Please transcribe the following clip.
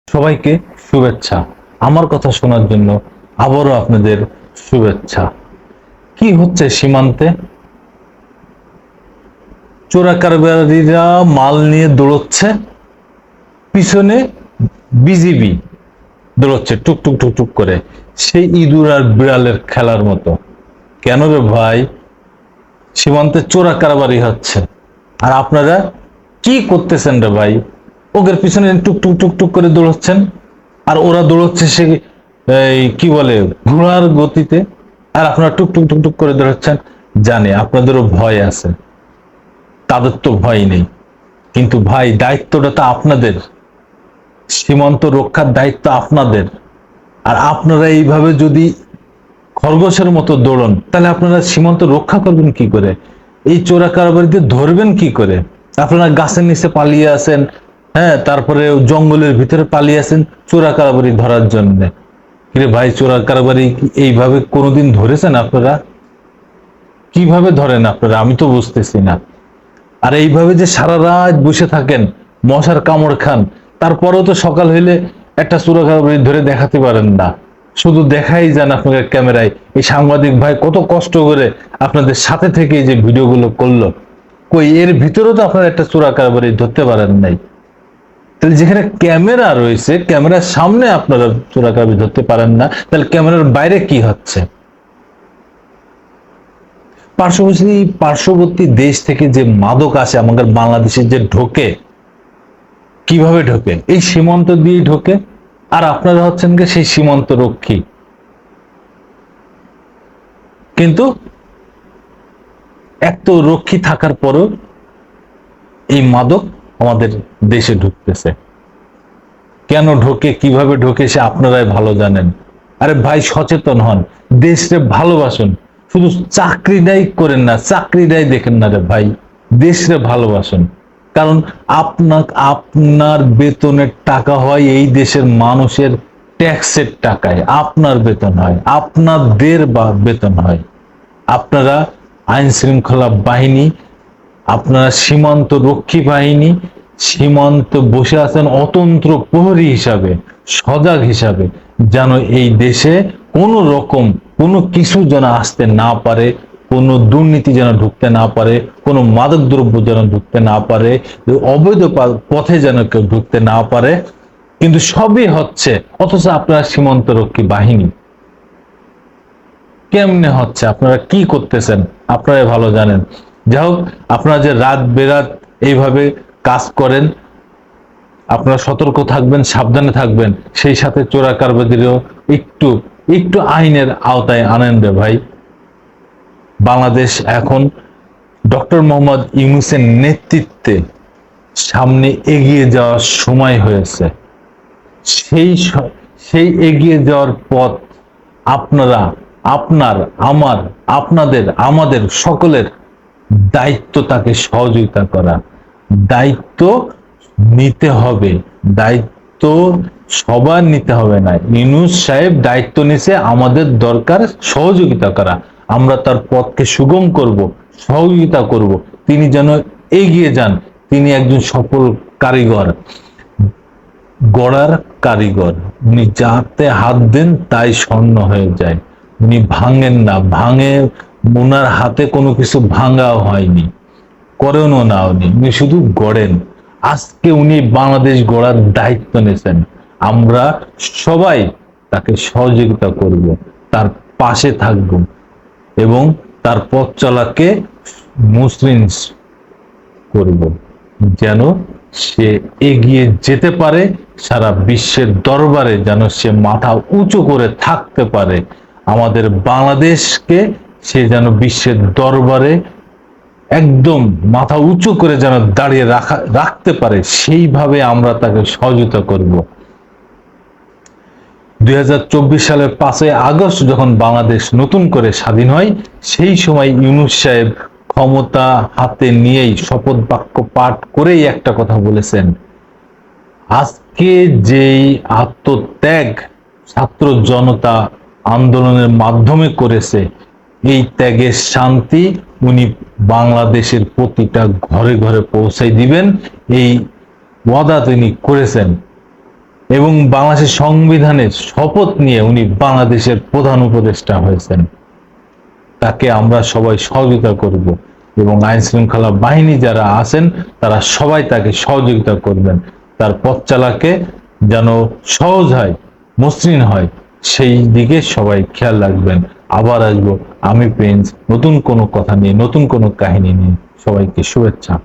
সবাইকে শুভেচ্ছা। আমার কথা শোনার জন্য আবারও আপনাদের শুভেচ্ছা। কি হচ্ছে সীমান্তে? চোরাকারবারিরা মাল নিয়ে দৌড়চ্ছে, পিছনে বিজিবি দৌড়চ্ছে টুকটুক টুকটুক করে, সেই ইঁদুর আর বিড়ালের খেলার মতো। কেন রে ভাই? সীমান্তে চোরাকারবারি হচ্ছে, আর আপনারা কি করতেছেন রে ভাই? ওদের পিছনে টুকটুক টুকটুক করে দৌড়চ্ছেন, আর ওরা দৌড়চ্ছে সে কি বলে ঘোড়ার গতিতে, আর আপনারা টুকটুক টুকটুক করে দৌড়চ্ছেন। জানে আপনাদেরও ভয় আছে, তাদের তো ভয় নেই। কিন্তু ভাই, দায়িত্বটা তো আপনাদের, সীমান্ত রক্ষার দায়িত্ব আপনাদের। আর আপনারা এইভাবে যদি খরগোশের মতো দৌড়ন, তাহলে আপনারা সীমান্ত রক্ষা করবেন কি করে? এই চোরা কারবারিদের ধরবেন কি করে? আপনারা গাছের নিচে পালিয়ে আছেন, হ্যাঁ, তারপরে জঙ্গলের ভিতরে পালিয়ে আছেন চোরা কারবারি ধরার জন্য। কিরে ভাই, চোরা কারবারি এইভাবে কোনোদিন ধরেছেন আপনারা? কিভাবে ধরেন আপনারা? আমি তো বুঝতেছি না। আর এইভাবে যে সারা রাত বসে থাকেন, মশার কামড় খান, তারপরেও তো সকাল হইলে একটা চোরা কারবারি ধরে দেখাতে পারেন না। শুধু দেখাই যান আপনাদের ক্যামেরায়। এই সাংবাদিক ভাই কত কষ্ট করে আপনাদের সাথে থেকে যে ভিডিওগুলো করলো, কই এর ভিতরেও তো আপনারা একটা চোরা কারবারি ধরতে পারেন নাই। তাহলে যেখানে ক্যামেরা রয়েছে, ক্যামেরার সামনে আপনারা চোরা কারবারি ধরতে পারেন না, তাহলে ক্যামেরার বাইরে কি হচ্ছে? পার্শ্ববর্তী দেশ থেকে যে মাদক আসে আমাদের বাংলাদেশে, যে ঢোকে, কিভাবে ঢোকে? এই সীমান্ত দিয়ে ঢোকে। আর আপনারা হচ্ছেন কি সেই সীমান্ত রক্ষী। কিন্তু এত রক্ষী থাকার পরও এই মাদক আমাদের দেশে ঢুকতেছে। কেন ঢোকে, কিভাবে ঢোকে, সে আপনারাই ভালো জানেন। আরে ভাই, সচেতন হন, দেশকে ভালোবাসুন। শুধু চাকরিটাই করেন না, চাকরিটাই দেখেন না রে ভাই, দেশকে ভালোবাসুন। কারণ আপনার বেতনের টাকা হয় এই দেশের মানুষের ট্যাক্সের টাকায়, আপনার বেতন হয়, আপনাদের বেতন হয়। আপনারা আইন শৃঙ্খলা বাহিনী, আপনারা সীমান্ত রক্ষী বাহিনী, সীমান্ত বসে আছেন অতন্ত্র প্রহরী হিসাবে, সজাগ হিসাবে, যেন এই দেশে কোনো রকম কোনো কিছু যেন আসতে না পারে, কোনো দুর্নীতি যেন ঢুকতে না পারে, কোনো মাদক দ্রব্য যেন ঢুকতে না পারে, অবৈধ পথে যেন কেউ ঢুকতে না পারে। কিন্তু সবই হচ্ছে, অথচ আপনারা সীমান্ত রক্ষী বাহিনী। কেমনে হচ্ছে? আপনারা কি করতেছেন আপনারা ভালো জানেন। যাই হোক, আপনারা যে রাত বেরাত এইভাবে কাজ করেন, আপনারা সতর্ক থাকবেন, সাবধানে থাকবেন। সেই সাথে চোরা কারবারিদেরও একটু একটু আইনের আওতায় আনেন রে ভাই। বাংলাদেশ এখন ডক্টর মোহাম্মদ ইউনূসের নেতৃত্বে সামনে এগিয়ে যাওয়ার সময় হয়েছে। সেই এগিয়ে যাওয়ার পথ আপনারা, আমাদের সকলের দায়িত্ব, তাকে সহযোগিতা করা, দায়িত্ব নিতে হবে। দায়িত্ব সবার নিতে হবে না। ইউনূস সাহেব দায়িত্ব নিছে, আমাদের দরকার সহযোগিতা করা। আমরা তার পথকে সুগম করব, সহযোগিতা করব, তিনি যেন এগিয়ে যান। তিনি একজন সফল কারিগর, গড়ার কারিগর। উনি যাতে হাত দেন তাই স্বর্ণ হয়ে যায়। উনি ভাঙেন না, ওনার হাতে কোনো কিছু ভাঙাও হয়নি, করেনও না। উনি শুধু গড়েন। আজকে উনি বাংলাদেশ গড়ার দায়িত্ব নিয়েছেন। আমরা সবাই তাকে সহযোগিতা করব, তার পাশে থাকব, এবং তার পথ চলাকে মসৃণ করব, যেন সে এগিয়ে যেতে পারে, সারা বিশ্বের দরবারে যেন সে মাথা উঁচু করে থাকতে পারে। আমাদের বাংলাদেশকে সে যেন বিশ্বের দরবারে একদম মাথা উঁচু করে যেন দাঁড়িয়ে রাখতে পারে, সেইভাবে আমরা তাকে সহযোগিতা করব। 2024 সালের 5ই আগস্ট যখন বাংলাদেশ নতুন করে স্বাধীন হয়, সেই সময় ইউনূস সাহেব ক্ষমতা হাতে নিয়েই শপথ বাক্য পাঠ করেই একটা কথা বলেছেন, আজকে যেই আত্মত্যাগ ছাত্র জনতা আন্দোলনের মাধ্যমে করেছে, এই ত্যাগের শান্তি উনি বাংলাদেশের প্রতিটা ঘরে ঘরে পৌঁছাই দিবেন, এই ওয়াদা তিনি করেছেন। এবং বাংলাদেশের সংবিধানের শপথ নিয়ে উনি বাংলাদেশের প্রধান উপদেষ্টা হয়েছেন। তাকে আমরা সবাই সহযোগিতা করব এবং আইন শৃঙ্খলা বাহিনী যারা আছেন তারা সবাই তাকে সহযোগিতা করবেন, তার পথ চলাকে যেন সহজ হয়, মসৃণ হয়, সেই দিকে সবাই খেয়াল রাখবেন। আবার আসবো আমি প্রিন্স নতুন কোনো কথা নিয়ে, নতুন কোনো কাহিনী নিয়ে। সবাইকে শুভেচ্ছা।